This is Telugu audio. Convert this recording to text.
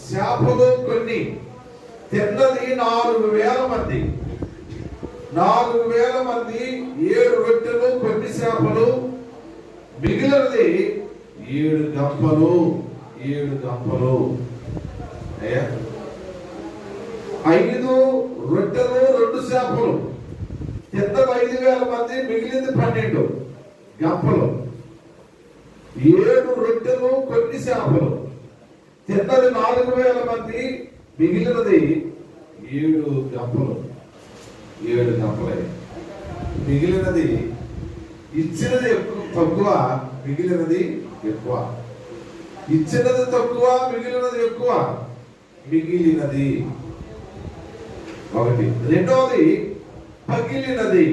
చేపలు కొన్ని, తిన్నది 4,000 మంది. 4,000 మంది, 7 రొట్టెలు కొన్ని చేపలు, మిగిలినది 7 గంపలు. 7 గంపలు. అయ్యా, 5 రొట్టెలు 2 చేపలు, తిన్నది 5,000 మంది, మిగిలింది 12 గంపలు. 7 రొట్టెలు కొన్ని చేపలు, తిన్నది 4,000 మంది, మిగిలినది 7 గంపలు. 7 గంపలే మిగిలినది. ఇచ్చినది తక్కువ, మిగిలినది ఎక్కువ. ఇచ్చినది తక్కువ, మిగిలినది ఎక్కువ. మిగిలినది ఒకటి. రెండవది పగిలినది.